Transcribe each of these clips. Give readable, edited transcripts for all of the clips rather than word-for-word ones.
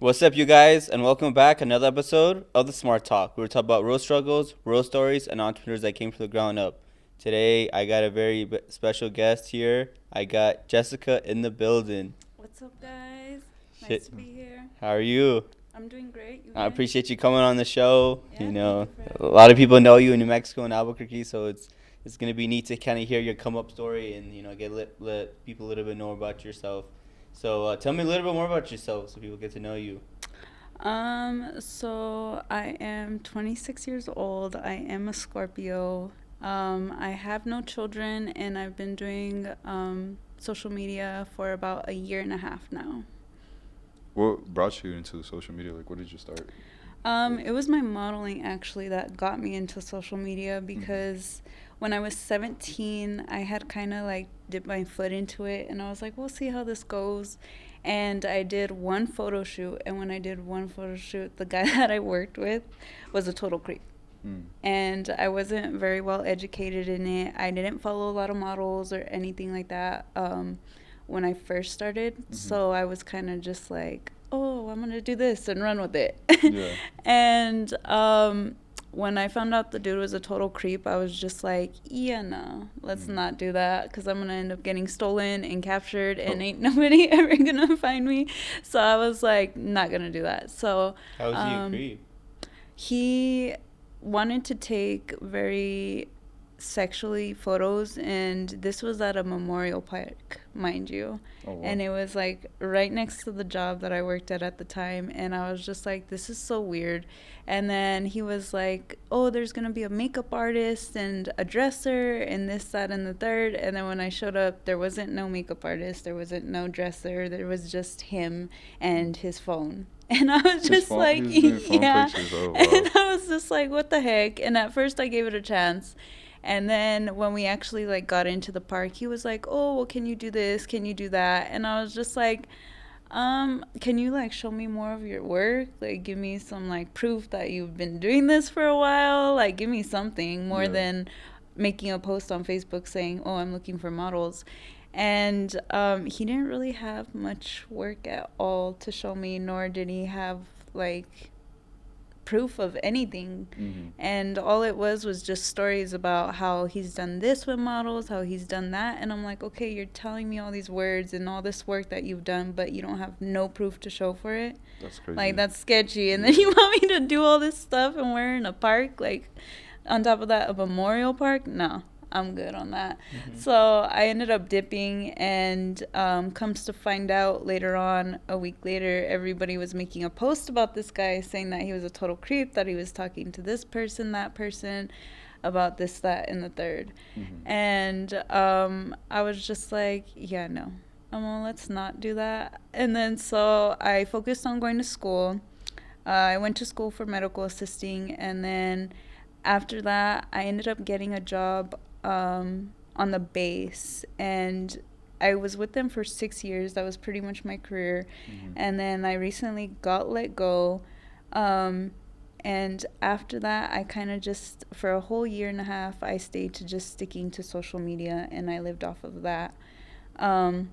What's up, you guys, and welcome back another episode of the Smart Talk. We're talking about real struggles, real stories, and entrepreneurs that came from the ground up. Today, I got a very special guest here. I got Jessica in the building. What's up, guys? Nice Shit. to be here. How are you? I'm doing great. You I guys? appreciate you coming on the show. Yeah, you thank know, you for a having lot me. of people know you in New Mexico and Albuquerque, so it's gonna be neat to kind of hear your come up story and get let people a little bit know about yourself. So tell me a little bit more about yourself so people get to know you. So I am 26 years old. I am a Scorpio. I have no children, and I've been doing social media for about a year and a half now. What brought you into social media? Like, what did you start? It was my modeling actually that got me into social media because when I was 17, I had kind of like dipped my foot into it and I was like, we'll see how this goes. And I did one photo shoot. And when I did one photo shoot, the guy that I worked with was a total creep. Mm. And I wasn't very well educated in it. I didn't follow a lot of models or anything like that when I first started. So I was kind of just like, oh, I'm going to do this and run with it. Yeah. And when I found out the dude was a total creep, I was just like, yeah, no, let's not do that because I'm going to end up getting stolen and captured and ain't nobody ever going to find me. So I was like, not going to do that. So How was he a creep? he wanted to take very sexually photos, and this was at a memorial park, mind you. Oh, wow. And it was like right next to the job that I worked at the time, and I was just like, this is so weird. And then he was like, oh, there's gonna be a makeup artist and a dresser and this, that, and the third. And then when I showed up, there wasn't no makeup artist, there wasn't no dresser, there was just him and his phone. And I was just like, yeah. Oh, wow. And I was just like, what the heck? And at first I gave it a chance. And then when we actually like got into the park, he was like, oh, well, can you do this? Can you do that? And I was just like, can you like show me more of your work? Like give me some like proof that you've been doing this for a while. Like give me something more than making a post on Facebook saying, oh, I'm looking for models. And he didn't really have much work at all to show me, nor did he have like proof of anything. And all it was just stories about how he's done this with models, how he's done that. And I'm like, okay, you're telling me all these words and all this work that you've done, but you don't have no proof to show for it. That's crazy. Like that's sketchy. And then you want me to do all this stuff and we're in a park, like on top of that a memorial park? No, I'm good on that. So I ended up dipping, and comes to find out later on, a week later, everybody was making a post about this guy saying that he was a total creep, that he was talking to this person, that person, about this, that, and the third. And I was just like, yeah, no. Well, let's not do that. And then so I focused on going to school. I went to school for medical assisting, and then after that, I ended up getting a job on the base, and I was with them for 6 years. That was pretty much my career. And then I recently got let go. And after that, I kind of just, for a whole year and a half, I stayed to just sticking to social media, and I lived off of that. And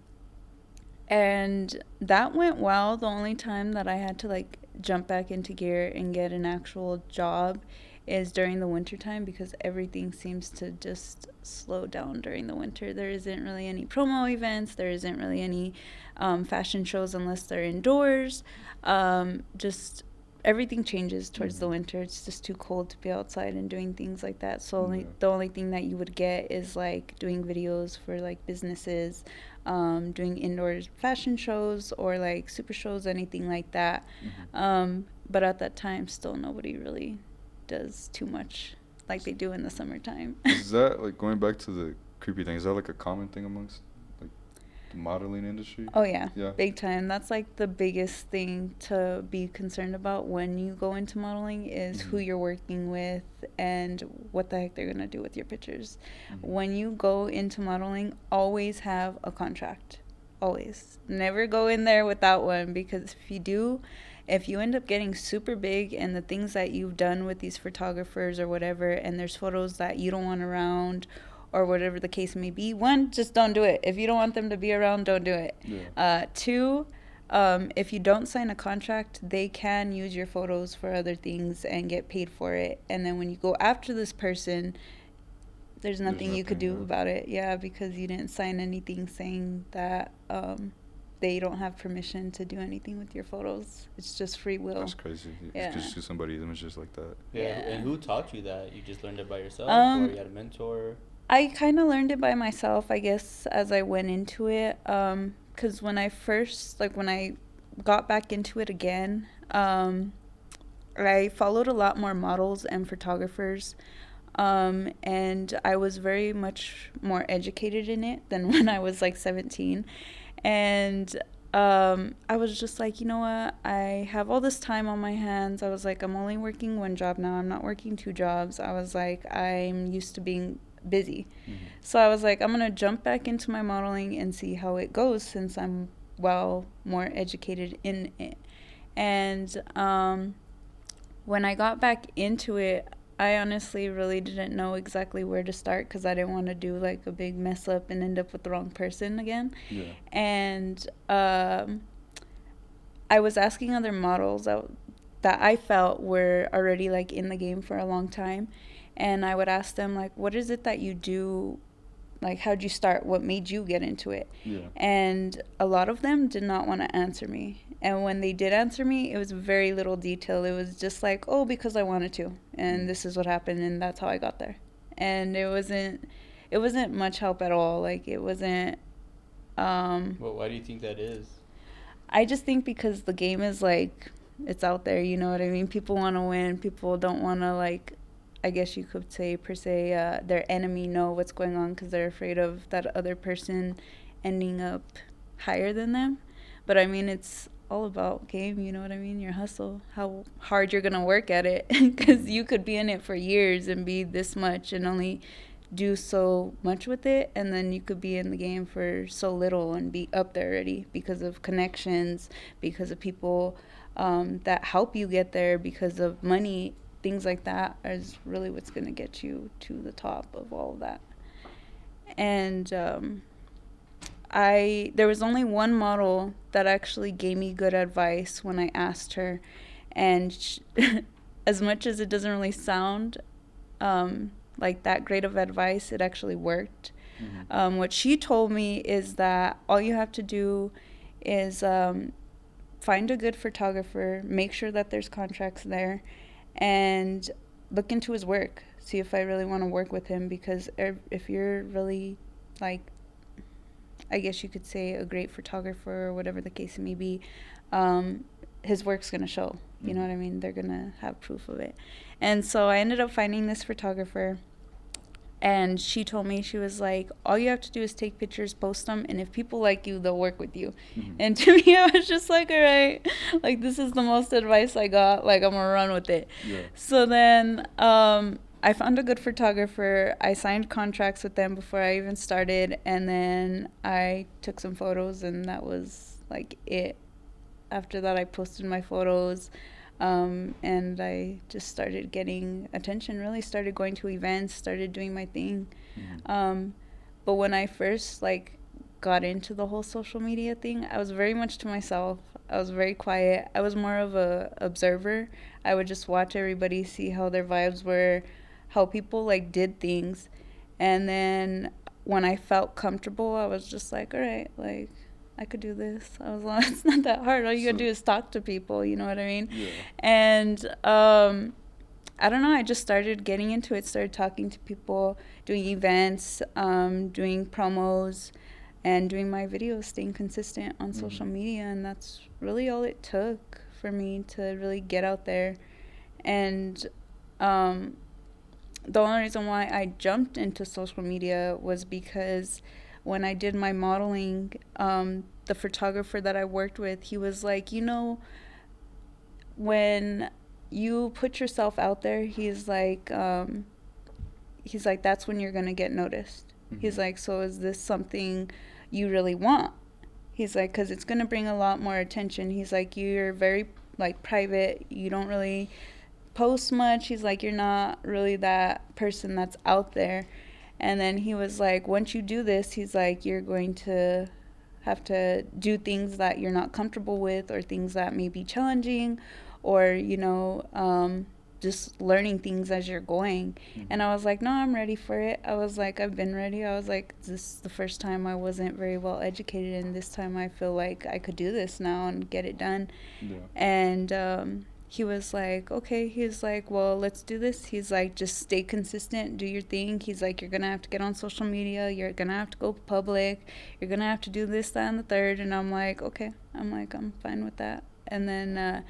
that went well. The only time that I had to like jump back into gear and get an actual job is during the winter time, because everything seems to just slow down during the winter. There isn't really any promo events. There isn't really any fashion shows unless they're indoors. Just everything changes towards the winter. It's just too cold to be outside and doing things like that. So the only thing that you would get is like doing videos for like businesses, doing indoor fashion shows or like super shows, anything like that. But at that time, still nobody really does too much like they do in the summertime. Is that, like, going back to the creepy thing, is that like a common thing amongst like the modeling industry? Oh yeah, Yeah. big time. That's like the biggest thing to be concerned about when you go into modeling is who you're working with and what the heck they're gonna do with your pictures. When you go into modeling, always have a contract. Always. Never go in there without one, because if you do, if you end up getting super big and the things that you've done with these photographers or whatever, and there's photos that you don't want around or whatever the case may be, one, just don't do it. If you don't want them to be around, don't do it. Yeah. Two, if you don't sign a contract, they can use your photos for other things and get paid for it. And then when you go after this person, there's nothing you could do about it. Yeah, because you didn't sign anything saying that they don't have permission to do anything with your photos. It's just free will. That's crazy. You Yeah. just do somebody's images like that. Yeah. Yeah. And who taught you that? You just learned it by yourself, Um, or you had a mentor? I kind of learned it by myself, I guess, as I went into it. Because when I got back into it again, I followed a lot more models and photographers. And I was very much more educated in it than when I was like 17. And I was just like, you know what? I have all this time on my hands. I was like, I'm only working one job now. I'm not working two jobs. I was like, I'm used to being busy. Mm-hmm. So I was like, I'm going to jump back into my modeling and see how it goes since I'm more educated in it. And when I got back into it, I honestly really didn't know exactly where to start because I didn't want to do like a big mess up and end up with the wrong person again. Yeah. And I was asking other models that I felt were already like in the game for a long time. And I would ask them like, what is it that you do? Like, how'd you start? What made you get into it? Yeah. And a lot of them did not want to answer me. And when they did answer me, it was very little detail. It was just like, oh, because I wanted to. And this is what happened. And that's how I got there. And it wasn't much help at all. Like, it wasn't. Well, why do you think that is? I just think because the game is like, it's out there. You know what I mean? People want to win. People don't want to, like, I guess you could say, per se, their enemy know what's going on because they're afraid of that other person ending up higher than them. But, I mean, it's all about game, you know what I mean? Your hustle, how hard you're going to work at it because you could be in it for years and be this much and only do so much with it. And then you could be in the game for so little and be up there already because of connections, because of people that help you get there, because of money. Things like that is really what's going to get you to the top of all of that. And there was only one model that actually gave me good advice when I asked her. And as much as it doesn't really sound like that great of advice, it actually worked. Mm-hmm. What she told me is that all you have to do is find a good photographer, make sure that there's contracts there, and look into his work. See if I really want to work with him, because if you're really, like, I guess you could say a great photographer or whatever the case may be, his work's going to show. You know what I mean? They're going to have proof of it. And so I ended up finding this photographer. And she told me, she was like, all you have to do is take pictures, post them, and if people like you, they'll work with you. Mm-hmm. And to me, I was just like, all right, like, this is the most advice I got. Like, I'm going to run with it. Yeah. So then I found a good photographer. I signed contracts with them before I even started. And then I took some photos, and that was, like, it. After that, I posted my photos. And I just started getting attention, really started going to events, started doing my thing. Mm-hmm. But when I first, like, got into the whole social media thing, I was very much to myself. I was very quiet. I was more of a observer. I would just watch everybody, see how their vibes were, how people, like, did things. And then when I felt comfortable, I was just like, all right, like, I could do this. I was like, it's not that hard. All you gotta do is talk to people, you know what I mean? Yeah. And I don't know, I just started getting into it, started talking to people, doing events, doing promos, and doing my videos, staying consistent on social media. And that's really all it took for me to really get out there. And the only reason why I jumped into social media was because when I did my modeling, the photographer that I worked with, he was like, you know, when you put yourself out there, he's like, that's when you're going to get noticed. Mm-hmm. He's like, so is this something you really want? He's like, because it's going to bring a lot more attention. He's like, you're very, like, private. You don't really post much. He's like, you're not really that person that's out there. And then he was like, once you do this, he's like, you're going to have to do things that you're not comfortable with, or things that may be challenging, or just learning things as you're going. And I was like, no, I'm ready for it. I was like, I've been ready. I was like, this is the first time I wasn't very well educated, and this time I feel like I could do this now and get it done. Yeah. And he was like, okay. He's like, well, let's do this. He's like, just stay consistent, do your thing. He's like, you're gonna have to get on social media, you're gonna have to go public, you're gonna have to do this, that, and the third. And I'm like, okay. I'm fine with that. And then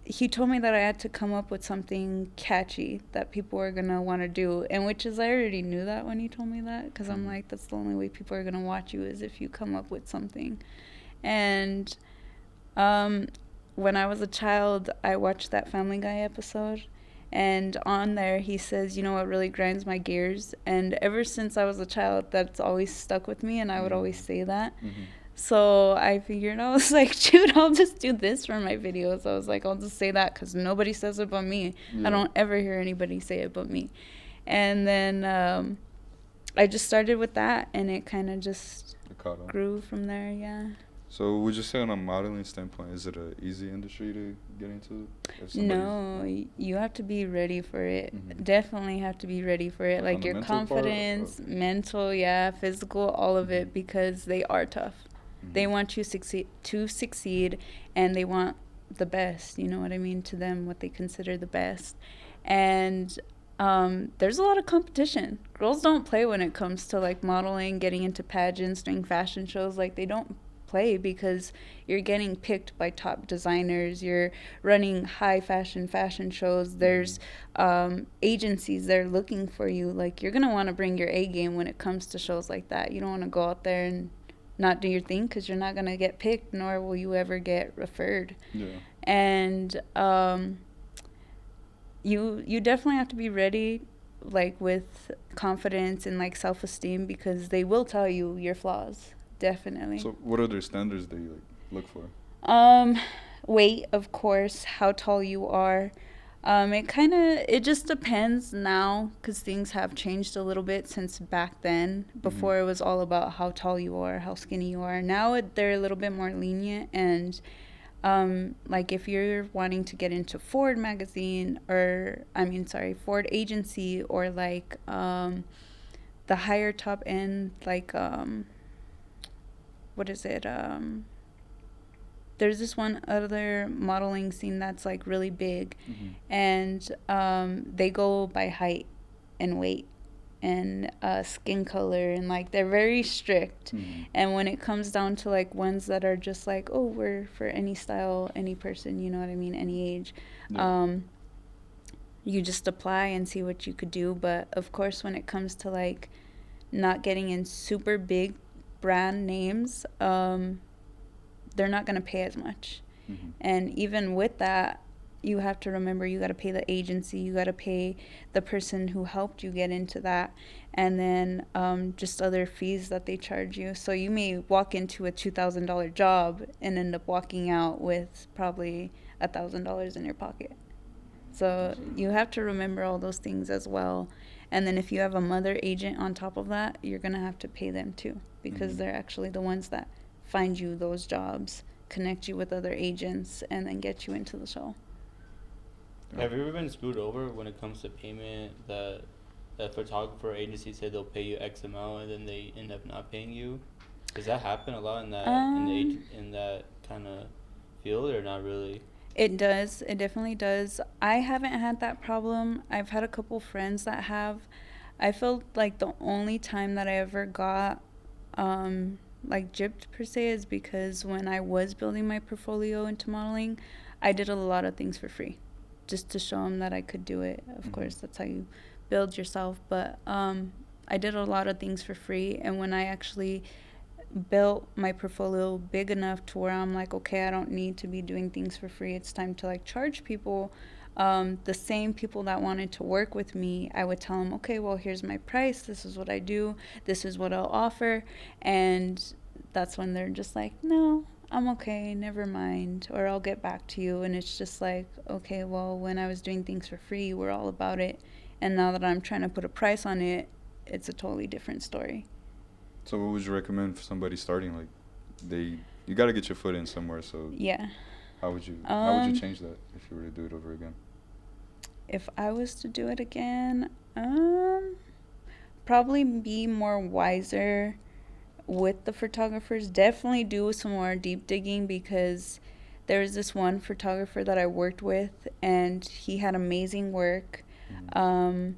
he told me that I had to come up with something catchy that people were going to want to do. And which is, I already knew that when he told me that. Because I'm like, that's the only way people are going to watch you, is if you come up with something. And when I was a child, I watched that Family Guy episode. And on there, he says, you know what really grinds my gears? And ever since I was a child, that's always stuck with me. And I would always say that. So I figured, I was like, shoot, I'll just do this for my videos. I was like, I'll just say that because nobody says it but me. I don't ever hear anybody say it but me. And then I just started with that, and it kind of just grew from there, yeah. So would you say, on a modeling standpoint, is it an easy industry to get into? No, you have to be ready for it. Definitely have to be ready for it. Like your confidence, mental, physical, all of it, because they are tough. They want you to succeed, and they want the best, you know what I mean, to them, what they consider the best. And there's a lot of competition. Girls don't play when it comes to like modeling, getting into pageants, doing fashion shows. Like, they don't play, because you're getting picked by top designers, you're running high fashion shows, there's agencies, they're looking for you. Like, you're gonna want to bring your A game when it comes to shows like that. You don't want to go out there and not do your thing, because you're not going to get picked, nor will you ever get referred. And you definitely have to be ready, like, with confidence and like self-esteem, because they will tell you your flaws. Definitely. So what are their standards that you look for? Weight, of course, how tall you are. It just depends now, because things have changed a little bit since back then. Before, it was all about how tall you are, how skinny you are. Now they're a little bit more lenient, and like, if you're wanting to get into Ford magazine, or Ford agency, or like the higher top end, like what is it? There's this one other modeling scene that's like really big, and they go by height and weight and skin color, and like they're very strict. And when it comes down to like ones that are just like, oh, we're for any style, any person, you know what I mean, any age, you just apply and see what you could do. But of course, when it comes to like not getting in super big brand names, they're not going to pay as much. And even with that, you have to remember, you got to pay the agency, you got to pay the person who helped you get into that, and then just other fees that they charge you. So you may walk into a $2,000 job and end up walking out with probably $1,000 in your pocket. So you have to remember all those things as well. And then if you have a mother agent on top of that, you're going to have to pay them too, because they're actually the ones that find you those jobs, connect you with other agents, and then get you into the show. Have you ever been screwed over when it comes to payment, that a photographer agency said they'll pay you X amount and then they end up not paying you? Does that happen a lot in that in that kind of field, or not really? It does. It definitely does. I haven't had that problem. I've had a couple friends that have. I felt like the only time that I ever got like gypped per se is because when I was building my portfolio into modeling, I did a lot of things for free, just to show them that I could do it. Of course, that's how you build yourself. But I did a lot of things for free, and when I actually built my portfolio big enough to where I'm like, okay, I don't need to be doing things for free, it's time to like charge people, the same people that wanted to work with me, I would tell them, okay, well, here's my price, this is what I do, this is what I'll offer. And that's when they're just like, no, I'm okay, never mind, or I'll get back to you. And it's just like, okay, well, when I was doing things for free, you were all about it, and now that I'm trying to put a price on it, it's a totally different story. So what would you recommend for somebody starting? Like, you got to get your foot in somewhere. So Yeah. how would you change that if you were to do it over again? If I was to do it again, probably be more wiser with the photographers. Definitely do some more deep digging, because there was this one photographer that I worked with, and he had amazing work. Mm-hmm.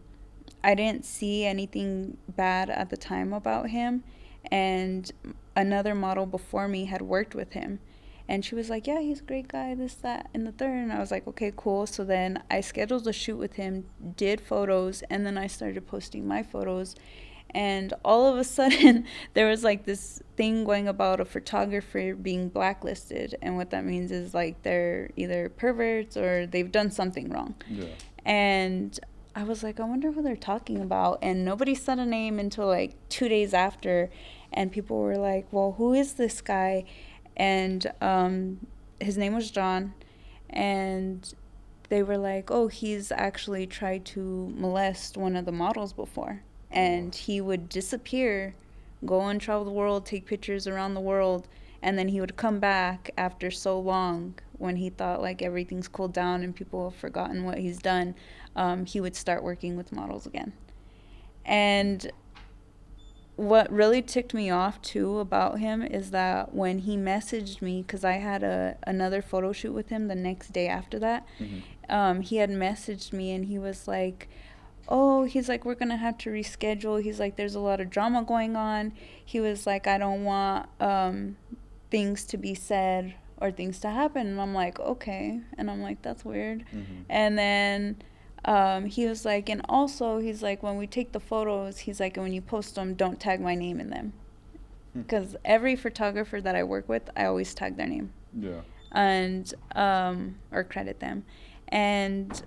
I didn't see anything bad at the time about him, and another model before me had worked with him, and she was like, yeah, he's a great guy, this, that, and the third. And I was like, okay, cool. So then I scheduled a shoot with him, did photos, and then I started posting my photos. And all of a sudden, there was like this thing going about a photographer being blacklisted. And what that means is like they're either perverts or they've done something wrong. Yeah. And I was like, I wonder who they're talking about. And nobody said a name until like 2 days after. And people were like, well, who is this guy? And his name was John. And they were like, oh, he's actually tried to molest one of the models before. And he would disappear, go and travel the world, take pictures around the world, and then he would come back after so long, when he thought like everything's cooled down and people have forgotten what he's done. He would start working with models again. And what really ticked me off too about him is that when he messaged me, because I had another photo shoot with him the next day after that, he had messaged me and he was like, oh, he's like, we're gonna have to reschedule. He's like, there's a lot of drama going on. He was like, I don't want things to be said or things to happen. And I'm like, okay. And I'm like, that's weird. And then he was like, and also he's like, when we take the photos, he's like, when you post them, don't tag my name in them, because every photographer that I work with, I always tag their name. Yeah. And or credit them. And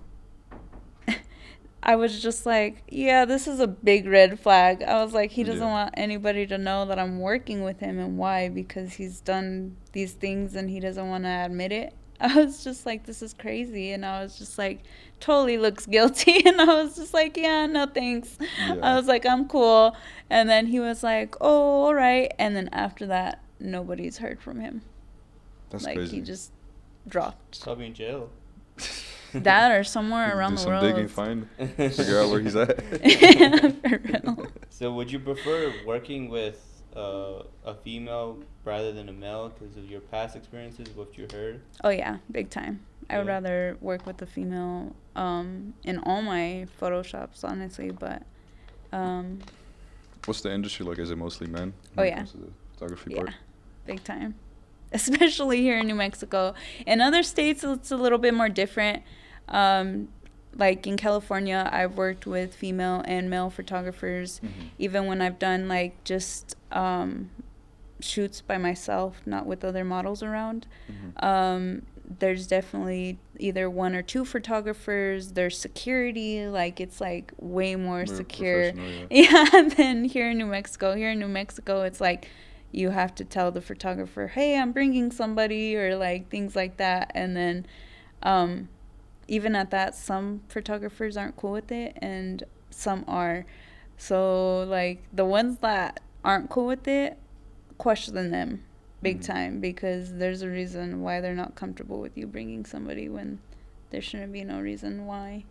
I was just like, yeah, this is a big red flag. I was like, he doesn't want anybody to know that I'm working with him. And why? Because he's done these things and he doesn't want to admit it. I was just like, this is crazy. And I was just like, totally looks guilty. And I was just like, yeah, no thanks. Yeah. I was like, I'm cool. And then he was like, oh, all right. And then after that, nobody's heard from him. That's like, crazy. He just dropped. Probably in jail. That or somewhere around the world. Do some digging, find, figure out where he's at. For real. So would you prefer working with a female rather than a male because of your past experiences, what you heard? Oh, yeah, big time. I would Yeah. rather work with a female in all my photoshops, honestly, but... What's the industry like? Is it mostly men? Oh, when it yeah. comes to the photography Yeah, part? big time. Especially here in New Mexico. In other states, it's a little bit more different. Like in California, I've worked with female and male photographers. Even when I've done like just shoots by myself, not with other models around. There's definitely either one or two photographers. There's security, like it's like way more secure. Yeah, than here in New Mexico. Here in New Mexico, it's like you have to tell the photographer, hey, I'm bringing somebody, or like things like that. And then even at that, some photographers aren't cool with it and some are. So like the ones that aren't cool with it, question them big time, because there's a reason why they're not comfortable with you bringing somebody when there shouldn't be no reason why.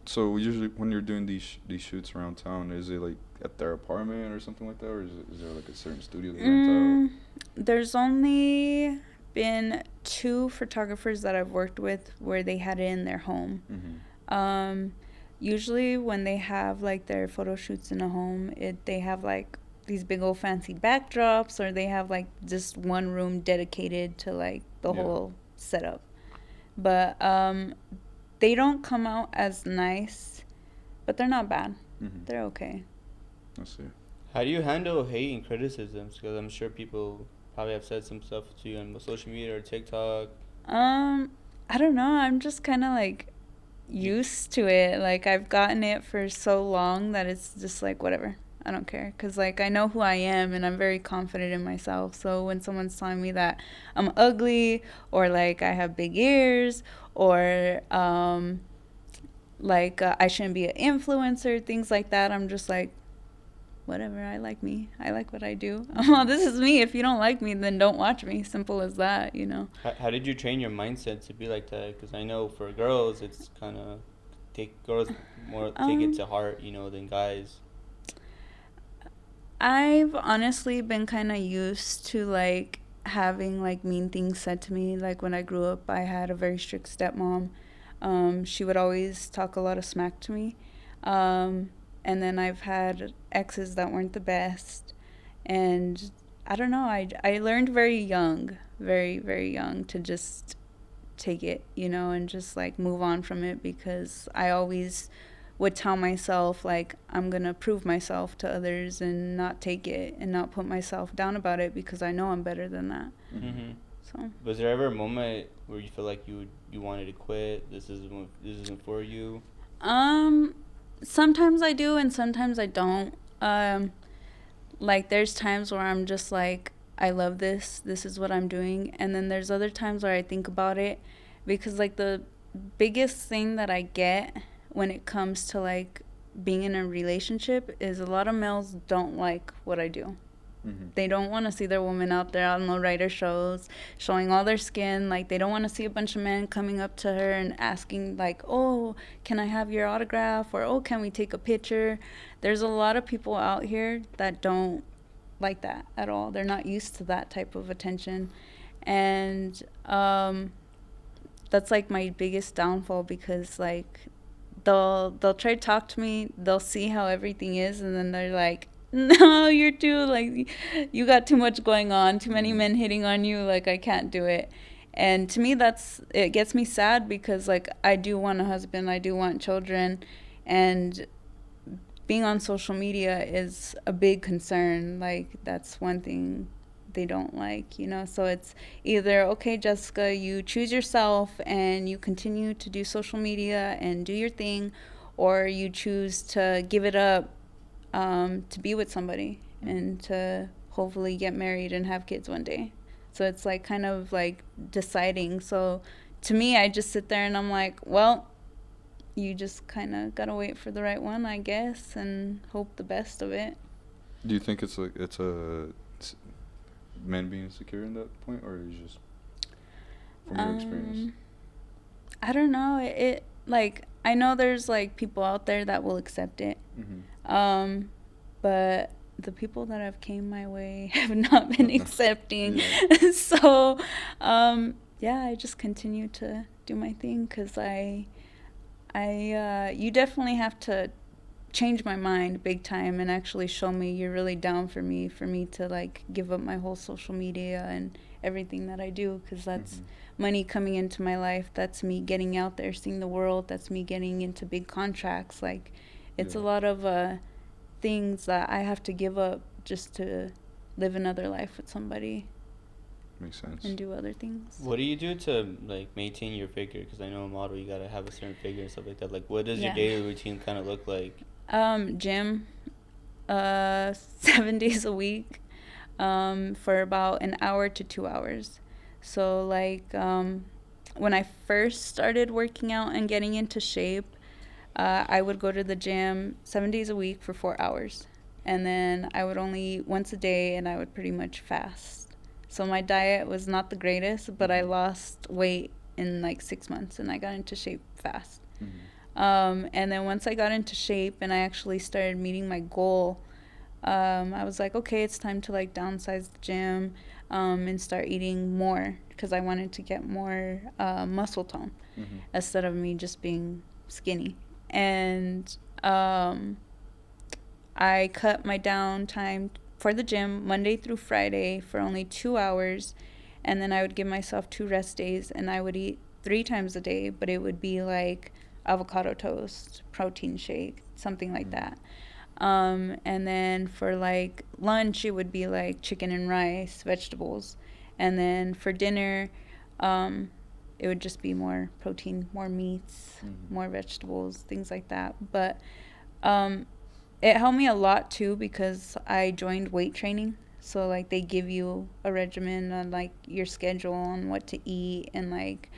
So usually when you're doing these shoots around town, is it like at their apartment or something like that, or is there like a certain studio they rent out? There's only been 2 photographers that I've worked with where they had it in their home. Usually when they have like their photo shoots in a home, they have like these big old fancy backdrops, or they have like just one room dedicated to like the whole setup. But they don't come out as nice, but they're not bad. They're okay. I see. How do you handle hate and criticisms? Because I'm sure people probably have said some stuff to you on social media or TikTok. I don't know. I'm just kind of like used to it. Like I've gotten it for so long that it's just like whatever. I don't care, because like I know who I am and I'm very confident in myself. So when someone's telling me that I'm ugly, or like I have big ears, or like I shouldn't be an influencer, things like that, I'm just like, whatever, I like me. I like what I do. Well, this is me. If you don't like me, then don't watch me. Simple as that, you know. How did you train your mindset to be like that? Because I know for girls, it's kind of girls more take it to heart, you know, than guys. I've honestly been kind of used to like having like mean things said to me. Like when I grew up, I had a very strict stepmom. She would always talk a lot of smack to me. And then I've had exes that weren't the best. And I don't know, I learned very young, very, very young to just take it, you know, and just like move on from it, because I always would tell myself like I'm gonna prove myself to others and not take it and not put myself down about it, because I know I'm better than that. Mm-hmm. So was there ever a moment where you feel like you wanted to quit? This isn't for you. Sometimes I do and sometimes I don't. Like there's times where I'm just like, I love this is what I'm doing, and then there's other times where I think about it, because like the biggest thing that I get when it comes to like being in a relationship is a lot of males don't like what I do. Mm-hmm. They don't want to see their woman out there on lowrider shows showing all their skin. Like they don't want to see a bunch of men coming up to her and asking like, oh, can I have your autograph, or oh, can we take a picture? There's a lot of people out here that don't like that at all. They're not used to that type of attention, and that's like my biggest downfall, because like they'll try to talk to me, they'll see how everything is, and then they're like, no, you're too, like, you got too much going on, too many men hitting on you, like, I can't do it. And to me, it gets me sad, because like I do want a husband, I do want children, and being on social media is a big concern. Like that's one thing they don't like, you know. So it's either, okay, Jessica, you choose yourself and you continue to do social media and do your thing, or you choose to give it up to be with somebody and to hopefully get married and have kids one day. So it's like kind of like deciding. So to me, I just sit there and I'm like, well, you just kind of gotta wait for the right one, I guess, and hope the best of it. Do you think it's men being insecure in that point, or is just from your experience? I don't know. It like, I know there's like people out there that will accept it. Mm-hmm. But the people that have came my way have not been accepting. Yeah. So, yeah, I just continue to do my thing, because you definitely have to change my mind big time and actually show me you're really down for me to like give up my whole social media and everything that I do, because that's money coming into my life. That's me getting out there, seeing the world. That's me getting into big contracts. Like, it's a lot of things that I have to give up just to live another life with somebody. Makes sense. And do other things. What do you do to like maintain your figure? Because I know a model, you gotta have a certain figure and stuff like that. Like, what does your daily routine kind of look like? Gym, 7 days a week, for about an hour to 2 hours. So like, when I first started working out and getting into shape, I would go to the gym 7 days a week for 4 hours, and then I would only eat once a day, and I would pretty much fast. So my diet was not the greatest, but I lost weight in like 6 months, and I got into shape fast. Mm-hmm. And then once I got into shape and I actually started meeting my goal, I was like, okay, it's time to like downsize the gym, and start eating more, because I wanted to get more muscle tone, instead of me just being skinny. And I cut my downtime for the gym Monday through Friday for only 2 hours, and then I would give myself 2 rest days, and I would eat 3 times a day, but it would be like avocado toast, protein shake, something like that. And then for like lunch, it would be like chicken and rice, vegetables, and then for dinner, it would just be more protein, more meats, more vegetables, things like that. But it helped me a lot too, because I joined weight training. So like they give you a regimen on like your schedule on what to eat and like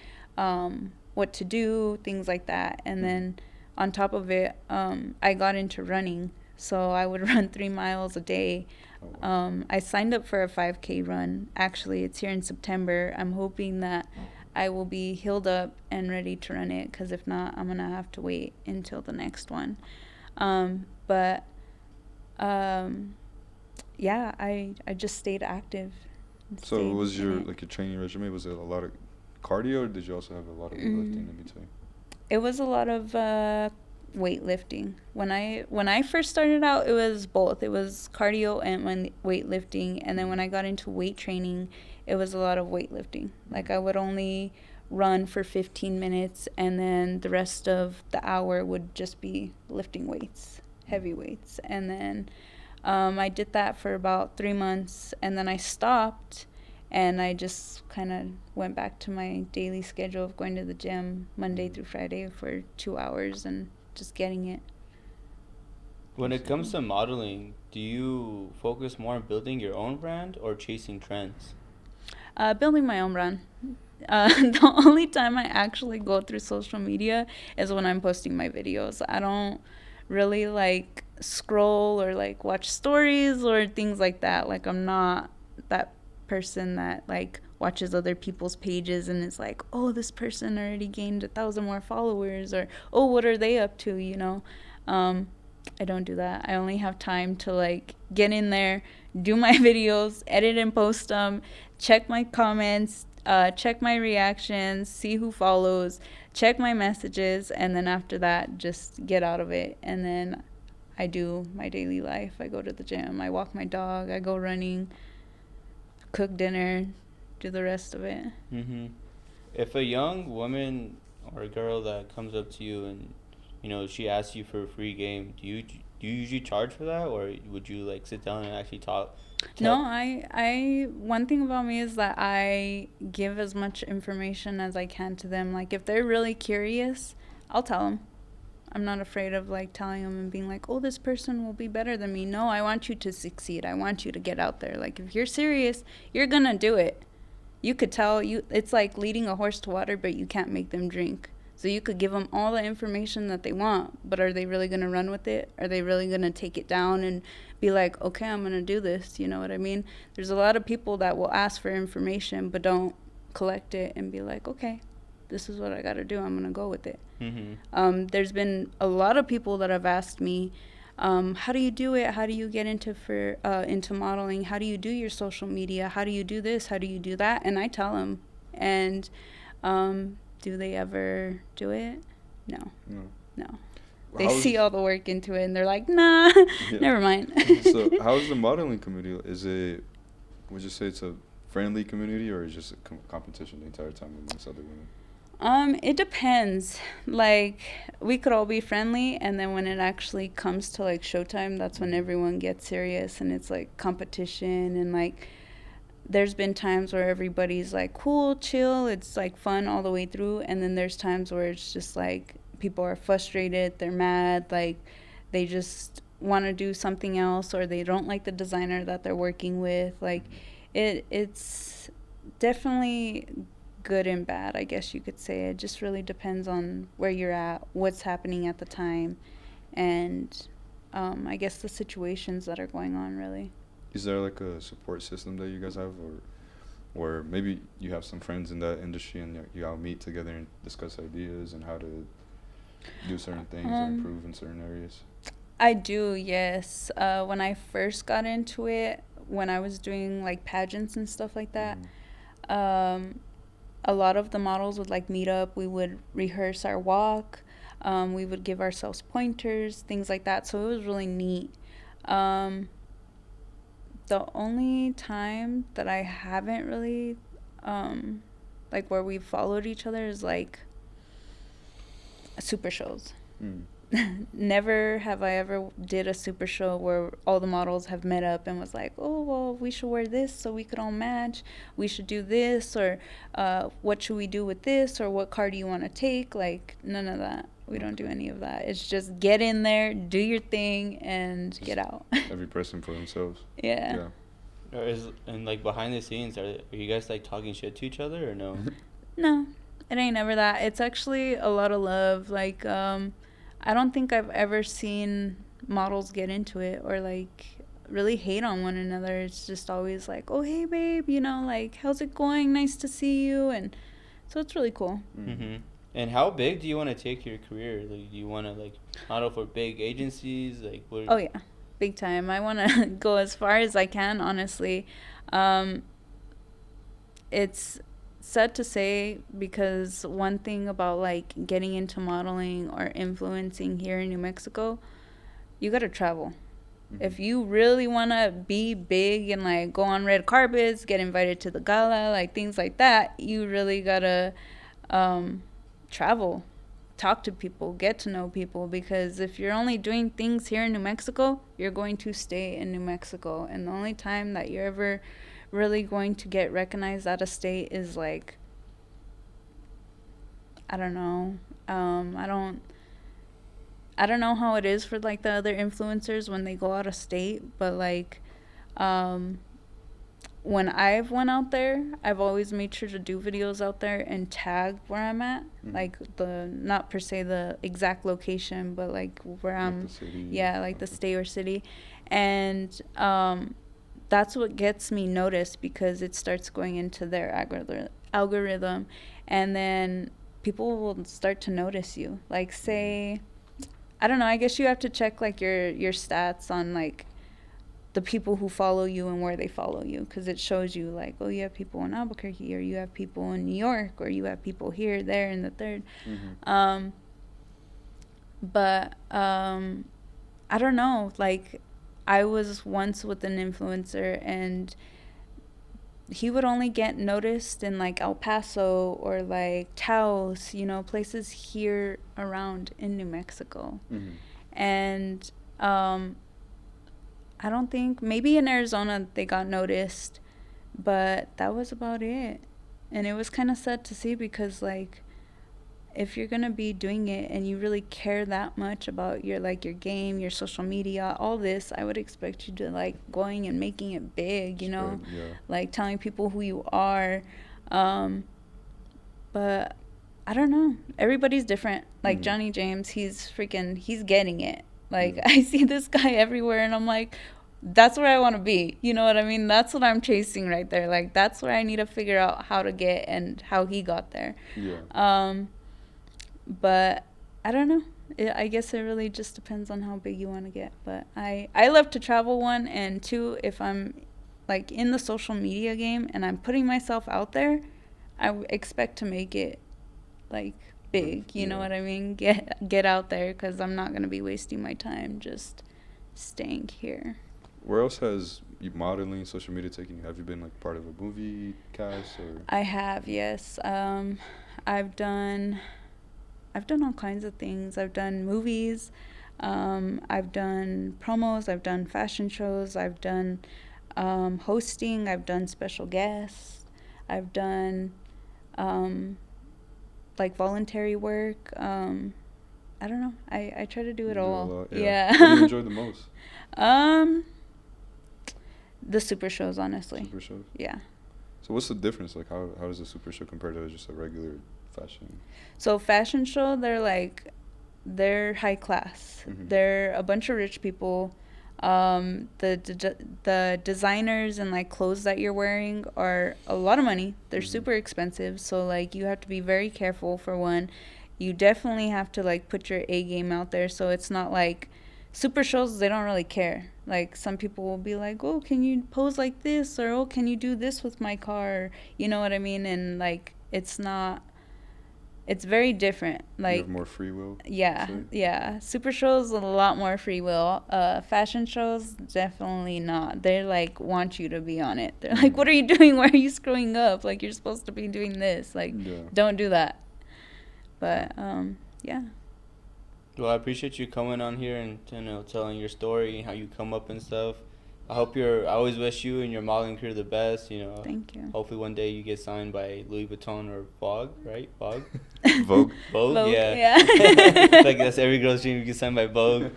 what to do, things like that. And then on top of it, I got into running So I would run 3 miles a day. Oh, wow. I signed up for a 5K run. Actually, it's here in September. I'm hoping that I will be healed up and ready to run it, because if not, I'm going to have to wait until the next one. But yeah, I just stayed active. And So stayed was in your it. like your training regimen, was it a lot of cardio, or did you also have a lot of weightlifting in between? It was a lot of weightlifting. When I first started out, it was both. It was cardio and weightlifting, and then when I got into weight training, it was a lot of weightlifting. Like I would only run for 15 minutes, and then the rest of the hour would just be lifting weights, heavy weights. And then I did that for about 3 months, and then I stopped, and I just kind of went back to my daily schedule of going to the gym Monday through Friday for 2 hours and just getting it. When it comes to modeling, do you focus more on building your own brand or chasing trends? Building my own brand. The only time I actually go through social media is when I'm posting my videos. I don't really like scroll or like watch stories or things like that. Like I'm not that person that like watches other people's pages and is like, oh, this person already gained 1,000 more followers, or oh, what are they up to, you know? I don't do that. I only have time to like get in there, do my videos, edit and post them, check my comments, check my reactions, see who follows, check my messages, and then after that, just get out of it. And then I do my daily life. I go to the gym, I walk my dog, I go running, cook dinner, do the rest of it. Mm-hmm. If a young woman or a girl that comes up to you and, you know, she asks you for a free game, do you usually charge for that, or would you like sit down and actually talk? No, I one thing about me is that I give as much information as I can to them. Like if they're really curious, I'll tell them. I'm not afraid of like telling them and being like, "Oh, this person will be better than me." No, I want you to succeed. I want you to get out there. Like if you're serious, you're going to do it. You could tell it's like leading a horse to water, but you can't make them drink. So you could give them all the information that they want, but are they really going to run with it? Are they really going to take it down and be like, okay, I'm going to do this? You know what I mean? There's a lot of people that will ask for information but don't collect it and be like, okay, this is what I got to do. I'm going to go with it. Mm-hmm. There's been a lot of people that have asked me, how do you do it? How do you get into modeling? How do you do your social media? How do you do this? How do you do that? And I tell them. And do they ever do it? No. They see all the work into it and they're like, nah, Yeah. never mind. So how's the modeling community? Would you say it's a friendly community, or is it just a competition the entire time amongst other women? It depends. Like, we could all be friendly, and then when it actually comes to like showtime, that's when everyone gets serious and it's like competition. And like there's been times where everybody's like cool, chill, it's like fun all the way through, and then there's times where it's just like people are frustrated, they're mad, like they just want to do something else, or they don't like the designer that they're working with. Like it's definitely good and bad, I guess you could say. It just really depends on where you're at, what's happening at the time, and I guess the situations that are going on, really. Is there like a support system that you guys have, or maybe you have some friends in that industry and you all meet together and discuss ideas and how to do certain things or improve in certain areas? I do, yes. When I first got into it, when I was doing like pageants and stuff like that, a lot of the models would like meet up. We would rehearse our walk. We would give ourselves pointers, things like that. So it was really neat. The only time that I haven't really, like where we followed each other is like super shows. Never have I ever did a super show where all the models have met up and was like, oh, well, we should wear this so we could all match. We should do this, or what should we do with this, or what car do you want to take? Like, none of that. We don't do any of that. It's just get in there, do your thing, and just get out. Every person for themselves. Yeah. And like behind the scenes, are you guys like talking shit to each other or no? No, it ain't never that. It's actually a lot of love. Like, I don't think I've ever seen models get into it or like really hate on one another. It's just always like, oh hey babe, you know, like how's it going? Nice to see you. And so it's really cool. Mm-hmm. And how big do you want to take your career? Like, do you want to like model for big agencies? Like, what? Oh yeah, big time. I want to go as far as I can. Honestly, it's sad to say because one thing about like getting into modeling or influencing here in New Mexico, you gotta travel. If you really want to be big and like go on red carpets, get invited to the gala, like things like that, you really gotta travel, talk to people, get to know people. Because if you're only doing things here in New Mexico, you're going to stay in New Mexico. And the only time that you're ever really going to get recognized out of state is like, I don't know. I don't know how it is for like the other influencers when they go out of state, but like when I've went out there, I've always made sure to do videos out there and tag where I'm at, like the not per se the exact location, but like where I'm, like the state or city, and that's what gets me noticed because it starts going into their algorithm, and then people will start to notice you. Like say, I don't know, I guess you have to check like your stats on like the people who follow you and where they follow you, because it shows you like, oh, you have people in Albuquerque, or you have people in New York, or you have people here, there, and the third. But I don't know, like I was once with an influencer and he would only get noticed in like El Paso or like Taos, you know, places here around in New Mexico. And I don't think, maybe in Arizona they got noticed, but that was about it. And it was kind of sad to see because like if you're going to be doing it and you really care that much about your like your game, your social media, all this, I would expect you to like going and making it big, you know, like telling people who you are. But I don't know, everybody's different. Like Johnny James, he's getting it. Like I see this guy everywhere and I'm like, that's where I want to be, you know what I mean? That's what I'm chasing right there. Like that's where I need to figure out how to get and how he got there. But I don't know. I guess it really just depends on how big you want to get. But I love to travel, one, and two, if I'm like in the social media game and I'm putting myself out there, I expect to make it like big, you know what I mean? Get out there, because I'm not going to be wasting my time just staying here. Where else has you modeling, social media taken you? Have you been like part of a movie cast or? I have, yes. I've done all kinds of things. I've done movies, I've done promos, I've done fashion shows, I've done hosting, I've done special guests, I've done like voluntary work. I don't know. I try to do it all. Yeah. What do you enjoy the most? The super shows, honestly. Super shows? Yeah. So what's the difference? Like how does a super show compare to just a regular fashion? So fashion show, they're high class. They're a bunch of rich people. The designers and like clothes that you're wearing are a lot of money. They're super expensive. So like you have to be very careful. For one, you definitely have to like put your A game out there. So it's not like super shows, they don't really care. Like some people will be like, oh, can you pose like this, or oh, can you do this with my car, you know what I mean? And like it's very different. Like you have more free will. Yeah. Super shows a lot more free will. Fashion shows definitely not. They like want you to be on it. They're like, what are you doing? Why are you screwing up? Like you're supposed to be doing this. Like don't do that. But yeah. Well, I appreciate you coming on here and, you know, telling your story and how you come up and stuff. I always wish you and your modeling career the best, you know. Thank you. Hopefully one day you get signed by Louis Vuitton or Vogue, right? Vogue? Vogue, yeah. Like that's every girl's dream, to get signed by Vogue.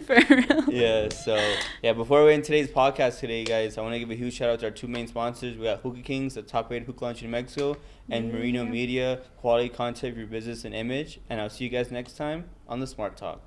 For real. Yeah, so, before we end today's podcast today, guys, I want to give a huge shout out to our two main sponsors. We got Hookah Kings, the top-rated hookah lounge in Mexico, and Merino Media, quality content for your business and image. And I'll see you guys next time on The Smart Talk.